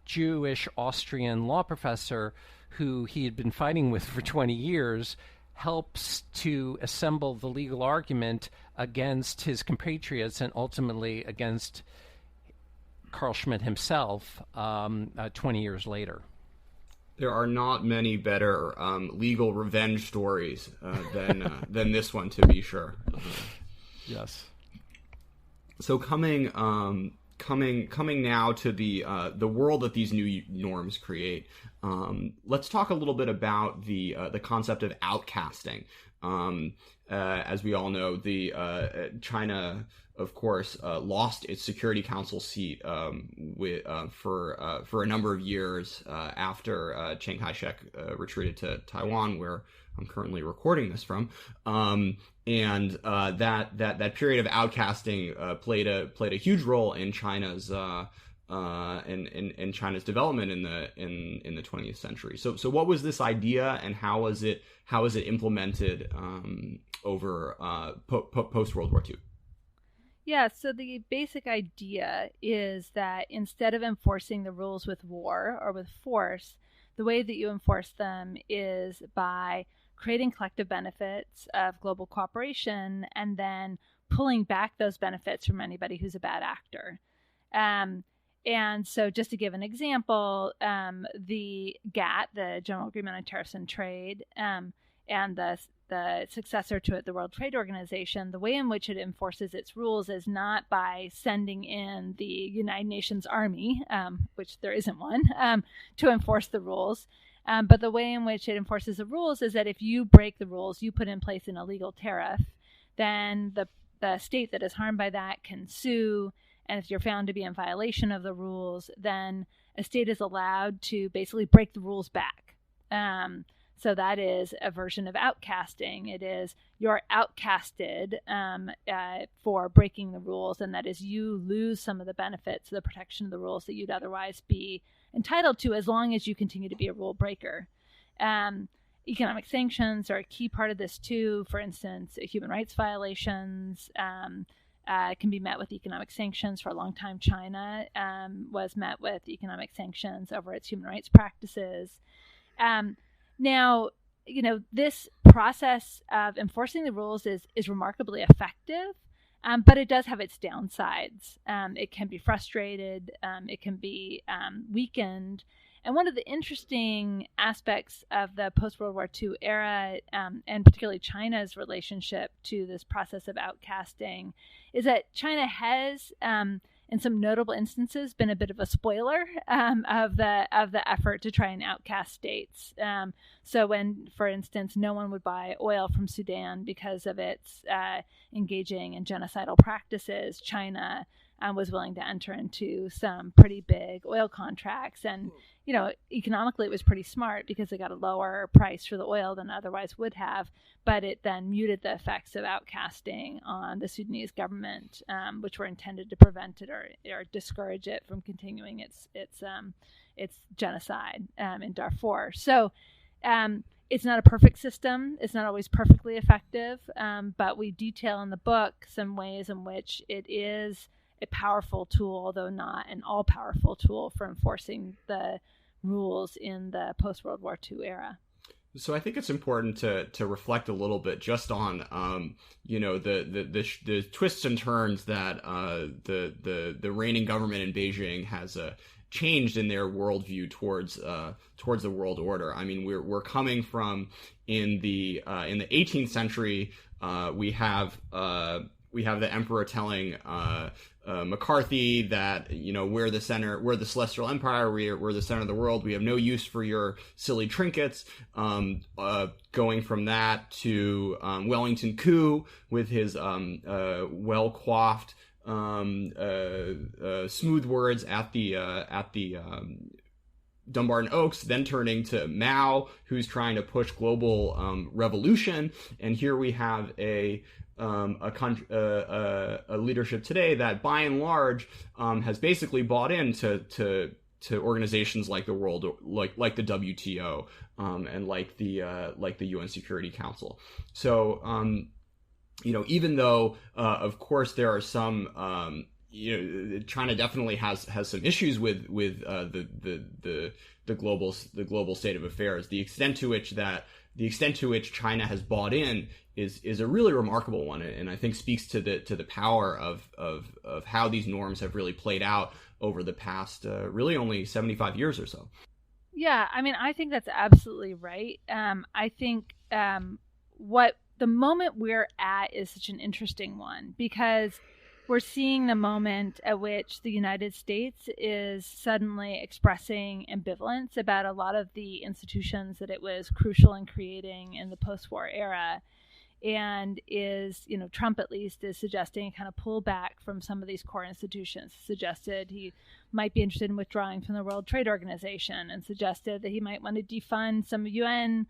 Jewish Austrian law professor who he had been fighting with for 20 years, helps to assemble the legal argument against his compatriots and ultimately against Carl Schmitt himself 20 years later. There are not many better legal revenge stories than this one, to be sure. Yes. So coming now to the world that these new norms create, let's talk a little bit about the concept of outcasting. As we all know, China, of course, lost its Security Council seat for a number of years after Chiang Kai-shek retreated to Taiwan, where I'm currently recording this from. And that period of outcasting played a huge role in China's in China's development in the 20th century. So what was this idea, and how was it implemented over post World War II? Yeah, so the basic idea is that instead of enforcing the rules with war or with force, the way that you enforce them is by creating collective benefits of global cooperation and then pulling back those benefits from anybody who's a bad actor. And so just to give an example, the GATT, the General Agreement on Tariffs and Trade, and the successor to it, the World Trade Organization, the way in which it enforces its rules is not by sending in the United Nations Army, which there isn't one, to enforce the rules. But the way in which it enforces the rules is that if you break the rules, you put in place an illegal tariff, then the state that is harmed by that can sue. And if you're found to be in violation of the rules, then a state is allowed to basically break the rules back. So that is a version of outcasting. It is you're outcasted for breaking the rules, and that is you lose some of the benefits, the protection of the rules that you'd otherwise be entitled to as long as you continue to be a rule breaker. Economic sanctions are a key part of this too. For instance, human rights violations can be met with economic sanctions. For a long time, China was met with economic sanctions over its human rights practices. Now, this process of enforcing the rules is remarkably effective, but it does have its downsides. It can be frustrated. It can be weakened. And one of the interesting aspects of the post-World War II era, and particularly China's relationship to this process of outcasting, is that China has, in some notable instances, been a bit of a spoiler of the effort to try and outcast states. So when, for instance, no one would buy oil from Sudan because of its engaging in genocidal practices, China was willing to enter into some pretty big oil contracts. And, economically it was pretty smart because it got a lower price for the oil than otherwise would have, but it then muted the effects of outcasting on the Sudanese government, which were intended to prevent it or discourage it from continuing its genocide in Darfur. So it's not a perfect system. It's not always perfectly effective, but we detail in the book some ways in which it is a powerful tool, although not an all-powerful tool for enforcing the rules in the post-World War II era. So I think it's important to reflect a little bit just on the twists and turns that the reigning government in Beijing has changed in their worldview towards the world order. I mean, we're coming from in the 18th century. We have the emperor telling McCarthy that, we're the celestial empire, we're the center of the world, we have no use for your silly trinkets. Going from that to Wellington coup with his well coiffed smooth words at the Dumbarton Oaks, then turning to Mao, who's trying to push global revolution, and here we have a leadership today that, by and large, has basically bought into organizations like the like the WTO and like the UN Security Council. So even though of course there are some China definitely has some issues with the global state of affairs. The extent to which China has bought in is a really remarkable one, and I think speaks to the power of how these norms have really played out over the past really only 75 years or so. Yeah, I mean, I think that's absolutely right. I think what the moment we're at is such an interesting one, because we're seeing the moment at which the United States is suddenly expressing ambivalence about a lot of the institutions that it was crucial in creating in the post-war era, and is, Trump at least is suggesting a kind of pullback from some of these core institutions, suggested he might be interested in withdrawing from the World Trade Organization, and suggested that he might want to defund some UN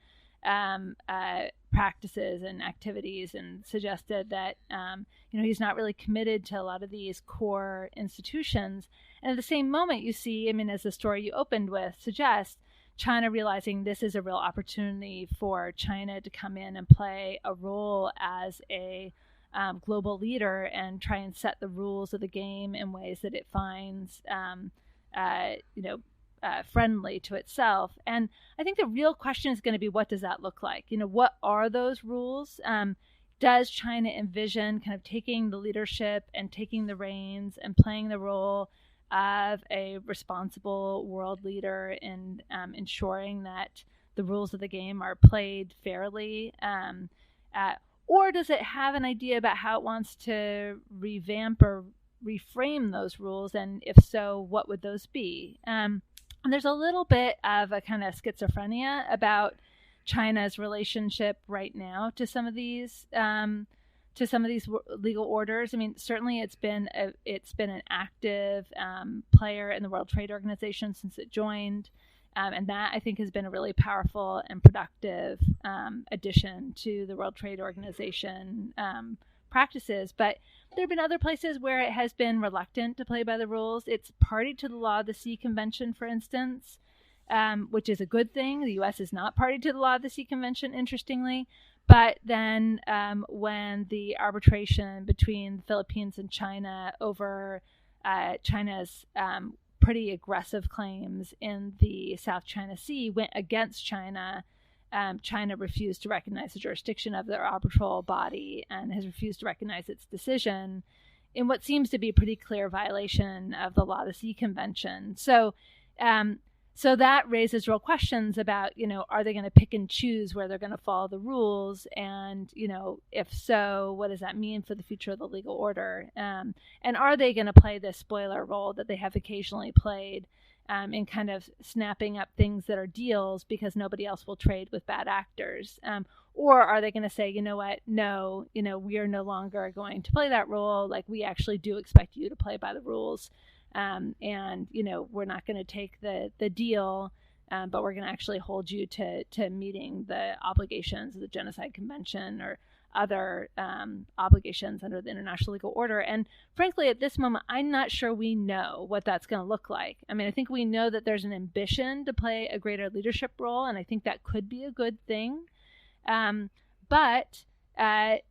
practices and activities, and suggested that he's not really committed to a lot of these core institutions. And at the same moment, you see, as the story you opened with suggests, China realizing this is a real opportunity for China to come in and play a role as a global leader and try and set the rules of the game in ways that it finds friendly to itself. And I think the real question is going to be, what does that look like? What are those rules? Does China envision kind of taking the leadership and taking the reins and playing the role of a responsible world leader in ensuring that the rules of the game are played fairly? Or does it have an idea about how it wants to revamp or reframe those rules? And if so, what would those be? And there's a little bit of a kind of schizophrenia about China's relationship right now to some of these legal orders. Certainly it's been an active player in the World Trade Organization since it joined, and that, I think, has been a really powerful and productive addition to the World Trade Organization practices. But there have been other places where it has been reluctant to play by the rules. It's party to the Law of the Sea Convention, for instance, which is a good thing. The U.S. is not party to the Law of the Sea Convention, interestingly. But then when the arbitration between the Philippines and China over China's pretty aggressive claims in the South China Sea went against China, China refused to recognize the jurisdiction of their arbitral body and has refused to recognize its decision in what seems to be a pretty clear violation of the Law of the Sea Convention. So that raises real questions about, are they going to pick and choose where they're going to follow the rules? And, if so, what does that mean for the future of the legal order? And are they going to play this spoiler role that they have occasionally played in kind of snapping up things that are deals because nobody else will trade with bad actors? Or are they going to say, you know what, no, we are no longer going to play that role. Like, we actually do expect you to play by the rules. And, we're not going to take the deal, but we're going to actually hold you to meeting the obligations of the Genocide Convention or other obligations under the international legal order. And frankly, at this moment, I'm not sure we know what that's going to look like. I think we know that there's an ambition to play a greater leadership role, and I think that could be a good thing. But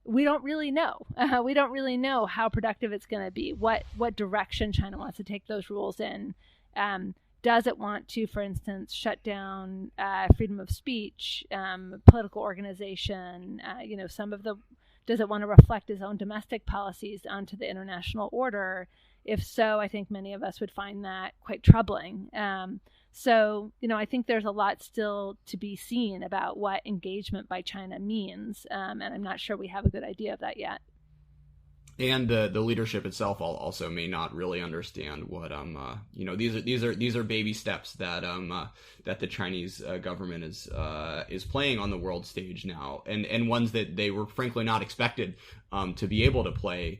we don't really know. We don't really know how productive it's going to be, what direction China wants to take those rules in. Does it want to, for instance, shut down freedom of speech, political organization? Does it want to reflect its own domestic policies onto the international order? If so, I think many of us would find that quite troubling. So, I think there's a lot still to be seen about what engagement by China means, and I'm not sure we have a good idea of that yet. And the leadership itself also may not really understand what these are baby steps that that the Chinese government is playing on the world stage now, and ones that they were frankly not expected to be able to play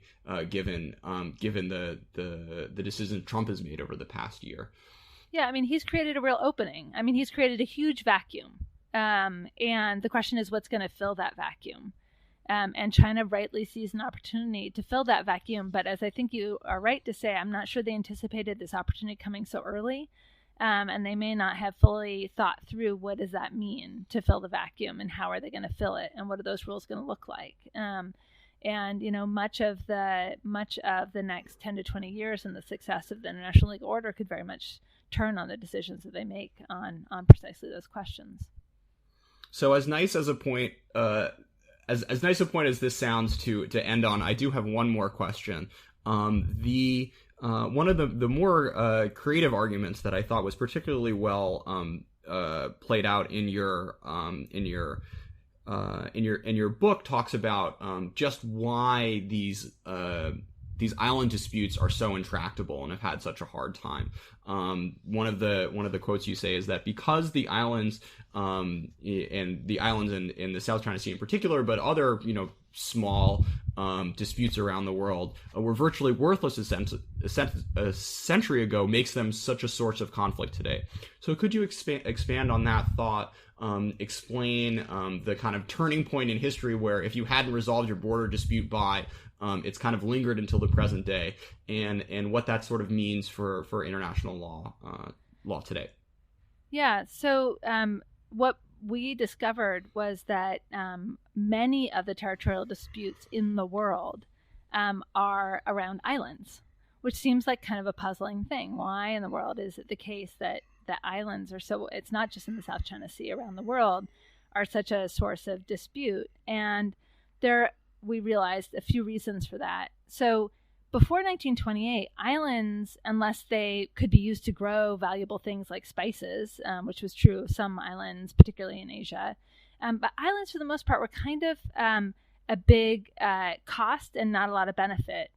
given the decisions Trump has made over the past year. Yeah, I mean, he's created a real opening. I mean, he's created a huge vacuum, and the question is what's going to fill that vacuum. And China rightly sees an opportunity to fill that vacuum. But as I think you are right to say, I'm not sure they anticipated this opportunity coming so early. And they may not have fully thought through what does that mean to fill the vacuum and how are they going to fill it and what are those rules going to look like. And, you know, much of the next 10 to 20 years and the success of the international legal order could very much turn on the decisions that they make on precisely those questions. So as nice as a point as nice a point as this sounds to end on, I do have one more question. One of the more creative arguments that I thought was particularly well played out in your book talks about just why these island disputes are so intractable and have had such a hard time. One of the quotes you say is that because the islands and the islands in the South China Sea in particular, but other small disputes around the world were virtually worthless a century ago, makes them such a source of conflict today. So could you expand on that thought? Explain the kind of turning point in history where if you hadn't resolved your border dispute by it's kind of lingered until the present day, and what that sort of means for international law today. Yeah. So what we discovered was that many of the territorial disputes in the world are around islands, which seems like kind of a puzzling thing. Why in the world is it the case that the islands are so? It's not just in the South China Sea, around the world, are such a source of dispute, and we realized a few reasons for that. So before 1928, islands, unless they could be used to grow valuable things like spices, which was true of some islands, particularly in Asia, but islands for the most part were kind of a big cost and not a lot of benefit.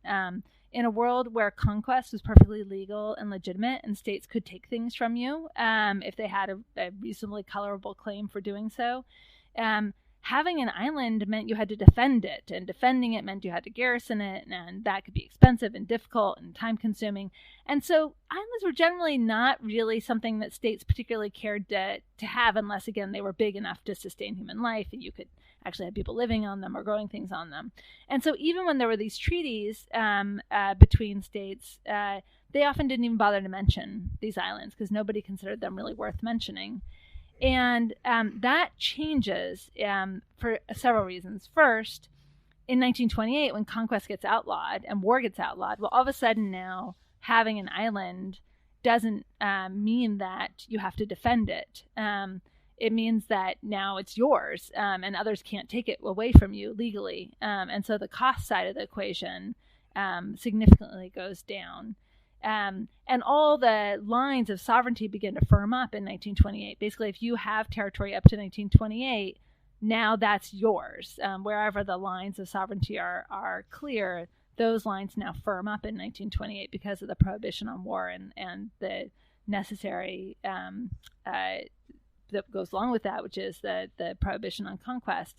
In a world where conquest was perfectly legal and legitimate and states could take things from you if they had a reasonably colorable claim for doing so, having an island meant you had to defend it, and defending it meant you had to garrison it, and that could be expensive and difficult and time-consuming. And so islands were generally not really something that states particularly cared to have unless, again, they were big enough to sustain human life, and you could actually have people living on them or growing things on them. And so even when there were these treaties between states, they often didn't even bother to mention these islands because nobody considered them really worth mentioning. And that changes for several reasons. First, in 1928, when conquest gets outlawed and war gets outlawed, well, all of a sudden now having an island doesn't mean that you have to defend it. It means that now it's yours and others can't take it away from you legally. And so the cost side of the equation significantly goes down. And all the lines of sovereignty begin to firm up in 1928. Basically, if you have territory up to 1928, now that's yours. Wherever the lines of sovereignty are clear, those lines now firm up in 1928 because of the prohibition on war and the necessary that goes along with that, which is the prohibition on conquest.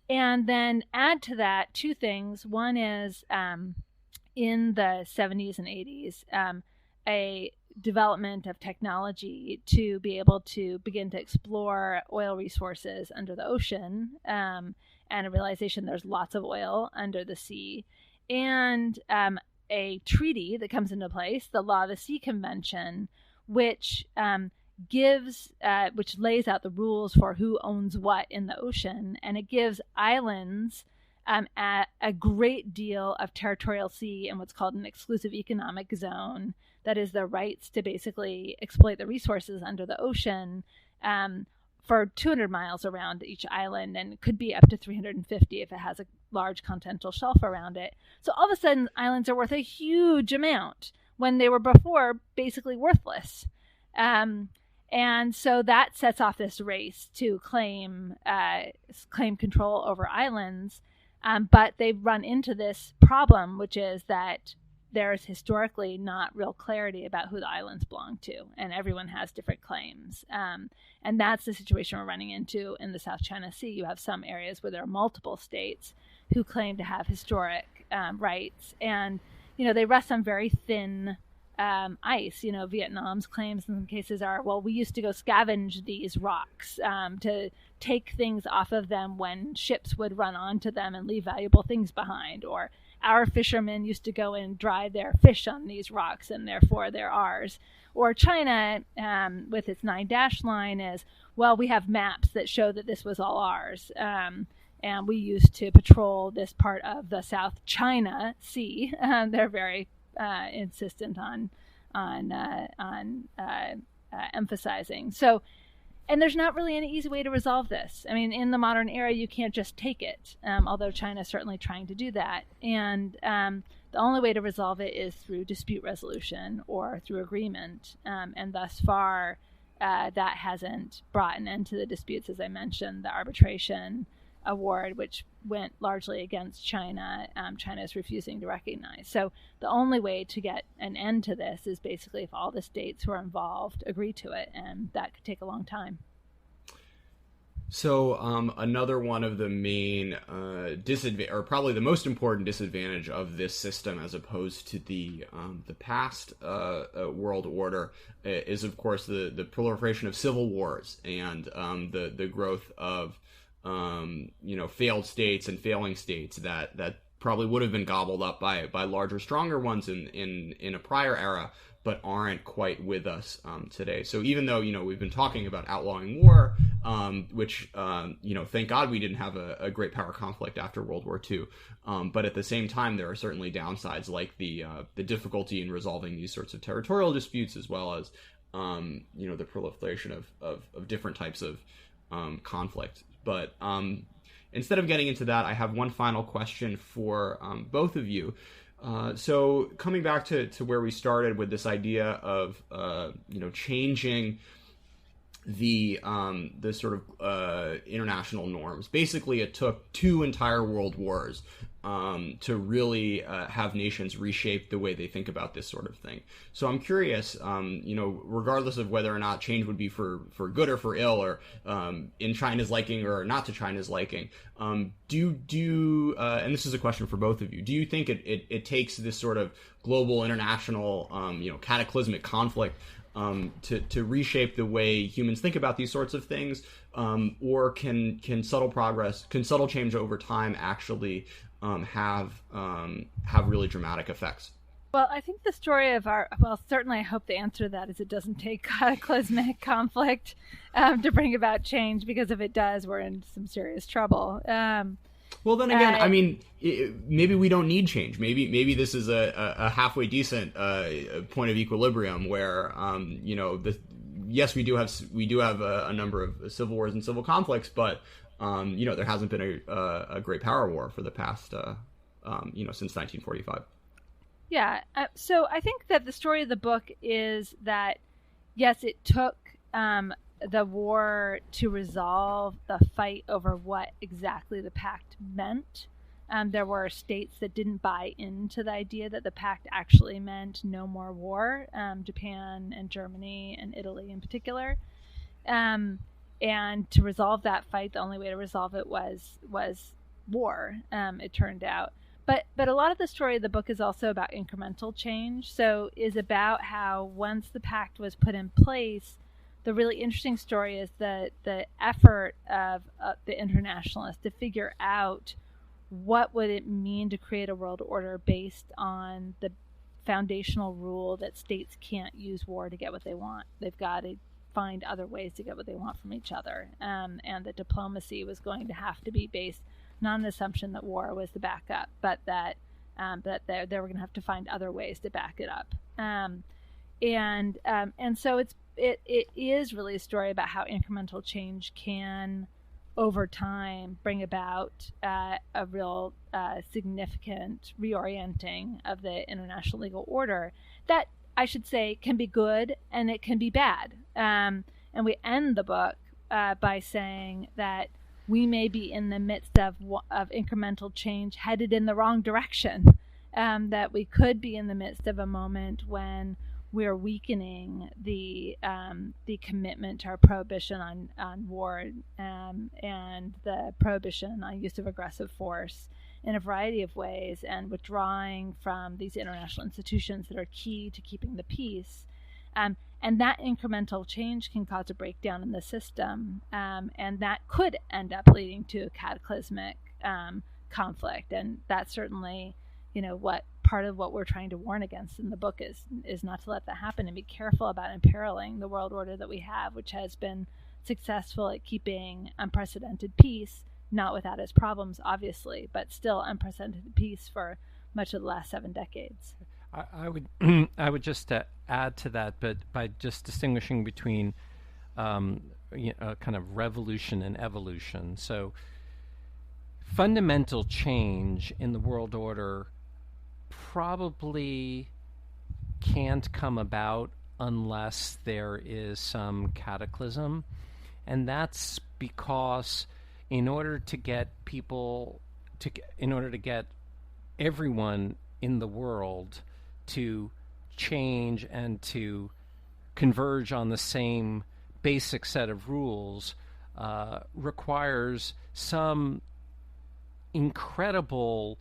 And then add to that two things. One is in the 70s and 80s, a development of technology to be able to begin to explore oil resources under the ocean, and a realization there's lots of oil under the sea, and a treaty that comes into place, the Law of the Sea Convention, which which lays out the rules for who owns what in the ocean, and it gives islands a great deal of territorial sea in what's called an exclusive economic zone. That is the rights to basically exploit the resources under the ocean for 200 miles around each island, and it could be up to 350 if it has a large continental shelf around it. So all of a sudden, islands are worth a huge amount when they were before basically worthless. And so that sets off this race to claim control over islands. But they run into this problem, which is that there's historically not real clarity about who the islands belong to, and everyone has different claims. And that's the situation we're running into in the South China Sea. You have some areas where there are multiple states who claim to have historic rights, and they rest on very thin ice. Vietnam's claims in some cases are, well, we used to go scavenge these rocks to take things off of them when ships would run onto them and leave valuable things behind, or our fishermen used to go and dry their fish on these rocks and therefore they're ours. Or China, with its 9-dash line, is, well, we have maps that show that this was all ours. And we used to patrol this part of the South China Sea. They're very insistent on emphasizing. So, and there's not really any easy way to resolve this. I mean, in the modern era, you can't just take it, although China is certainly trying to do that. And the only way to resolve it is through dispute resolution or through agreement. And thus far, that hasn't brought an end to the disputes. As I mentioned, the arbitration award, which went largely against China, China is refusing to recognize. So the only way to get an end to this is basically if all the states who are involved agree to it, and that could take a long time. So another one of the main disadvantage, or probably the most important disadvantage of this system as opposed to the past world order is, of course, the proliferation of civil wars and the growth of failed states and failing states that probably would have been gobbled up by larger, stronger ones in a prior era, but aren't quite with us today. So even though we've been talking about outlawing war, which thank God we didn't have a great power conflict after World War II, but at the same time there are certainly downsides like the difficulty in resolving these sorts of territorial disputes, as well as the proliferation of different types of conflict. But instead of getting into that, I have one final question for both of you. So coming back to where we started with this idea of changing the sort of international norms. Basically, it took 2 entire world wars to really have nations reshape the way they think about this sort of thing. So I'm curious, regardless of whether or not change would be for good or for ill, or in China's liking or not to China's liking, and this is a question for both of you, do you think it takes this sort of global international cataclysmic conflict to reshape the way humans think about these sorts of things, or can subtle change over time actually have really dramatic effects? Well, I think the story of certainly I hope the answer to that is it doesn't take cataclysmic conflict to bring about change, because if it does, we're in some serious trouble. Well, then again, I mean, maybe we don't need change. Maybe this is a halfway decent point of equilibrium where, yes, we do have a number of civil wars and civil conflicts, but there hasn't been a great power war for the past, since 1945. Yeah. So I think that the story of the book is that, yes, it took the war to resolve the fight over what exactly the pact meant. There were states that didn't buy into the idea that the pact actually meant no more war, Japan and Germany and Italy in particular. And to resolve that fight, the only way to resolve it was war, it turned out. But a lot of the story of the book is also about incremental change. So is about how once the pact was put in place, the really interesting story is the effort of the internationalists to figure out what would it mean to create a world order based on the foundational rule that states can't use war to get what they want. They've got to find other ways to get what they want from each other. And that diplomacy was going to have to be based not on the assumption that war was the backup, but that they were going to have to find other ways to back it up. And so it is really a story about how incremental change can, over time, bring about a real significant reorienting of the international legal order that, I should say, can be good and it can be bad. And we end the book by saying that we may be in the midst of incremental change headed in the wrong direction. That we could be in the midst of a moment when we're weakening the commitment to our prohibition on war and the prohibition on use of aggressive force in a variety of ways, and withdrawing from these international institutions that are key to keeping the peace. And that incremental change can cause a breakdown in the system, and that could end up leading to a cataclysmic conflict. And that's certainly, what part of what we're trying to warn against in the book is not to let that happen, and be careful about imperiling the world order that we have, which has been successful at keeping unprecedented peace, not without its problems, obviously, but still unprecedented peace for much of the last 7 decades. I would I would just add to that, but by just distinguishing between kind of revolution and evolution. So fundamental change in the world order probably can't come about unless there is some cataclysm, and that's because in order to get everyone in the world to change and to converge on the same basic set of rules requires some incredible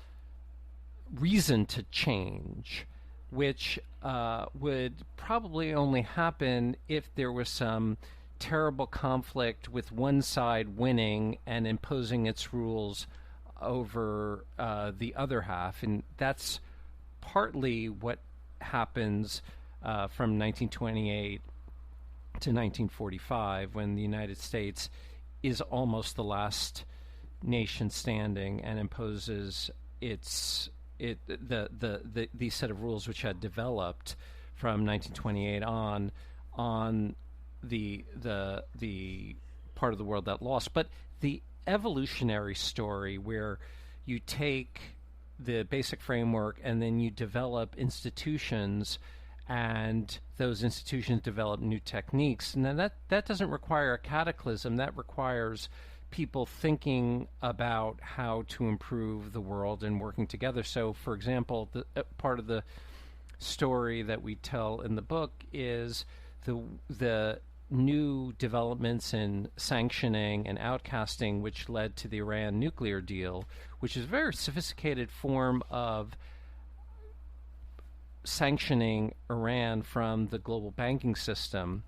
reason to change, which would probably only happen if there was some terrible conflict with one side winning and imposing its rules over the other half. And that's partly what happens from 1928 to 1945, when the United States is almost the last nation standing and imposes the set of rules which had developed from 1928 on the part of the world that lost. But the evolutionary story, where you take the basic framework and then you develop institutions, and those institutions develop new techniques, and then that doesn't require a cataclysm. That requires people thinking about how to improve the world and working together. So, for example, part of the story that we tell in the book is the new developments in sanctioning and outcasting, which led to the Iran nuclear deal, which is a very sophisticated form of sanctioning Iran from the global banking system,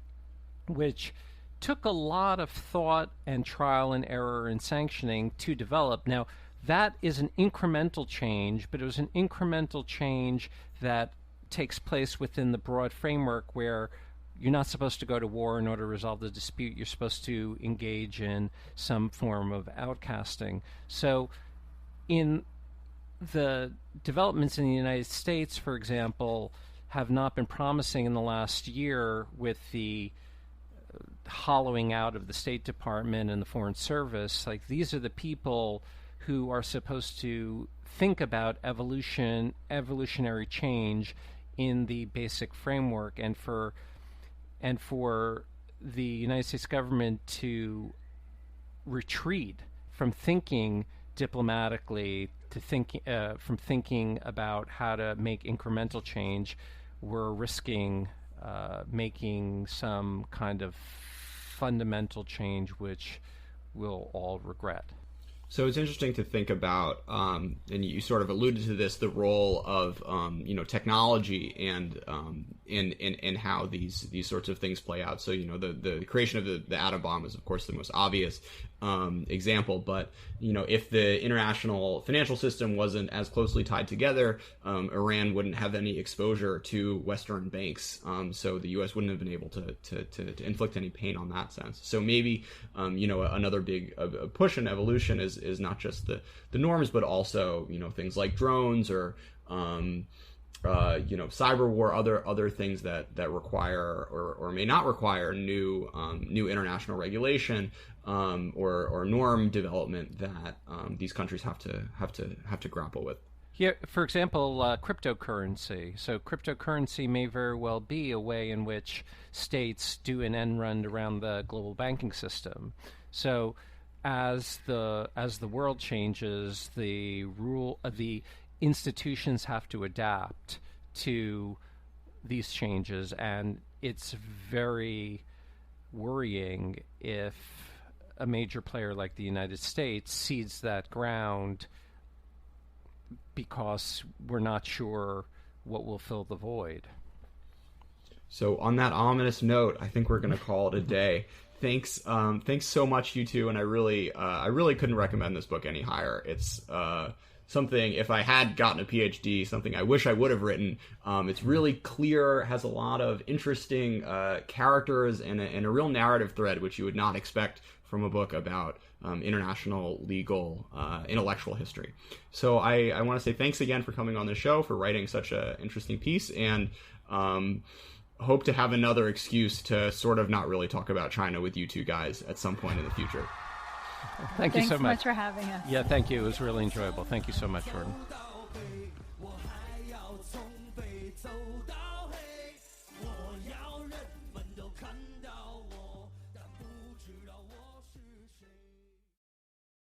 which took a lot of thought and trial and error in sanctioning to develop. Now, that is an incremental change, but it was an incremental change that takes place within the broad framework where you're not supposed to go to war in order to resolve the dispute. You're supposed to engage in some form of outcasting. So in the developments in the United States, for example, have not been promising in the last year, with the hollowing out of the State Department and the Foreign Service. Like, these are the people who are supposed to think about evolutionary change in the basic framework, and for the United States government to retreat from thinking diplomatically to from thinking about how to make incremental change, we're risking making some kind of fundamental change which we'll all regret. So it's interesting to think about, and you sort of alluded to this, the role of technology and in how these sorts of things play out. So the creation of the atom bomb is of course the most obvious example, but if the international financial system wasn't as closely tied together, Iran wouldn't have any exposure to Western banks. So the U.S. wouldn't have been able to inflict any pain on that sense. So maybe another big push in evolution is not just the norms, but also things like drones or cyber war, other things that require or may not require new international regulation or norm development that these countries have to grapple with. Yeah, for example, cryptocurrency. So cryptocurrency may very well be a way in which states do an end run around the global banking system. So as the world changes, the institutions have to adapt to these changes, and it's very worrying if a major player like the United States cedes that ground because we're not sure what will fill the void. So on that ominous note, I think we're going to call it a day. Thanks so much, you two, and I really couldn't recommend this book any higher. It's something, if I had gotten a PhD, something I wish I would have written. It's really clear, has a lot of interesting characters and a real narrative thread, which you would not expect from a book about international legal intellectual history. So I want to say thanks again for coming on the show, for writing such an interesting piece, and hope to have another excuse to sort of not really talk about China with you two guys at some point in the future. Thank you so much. Thanks so much for having us. Yeah, thank you. It was really enjoyable. Thank you so much, Jordan.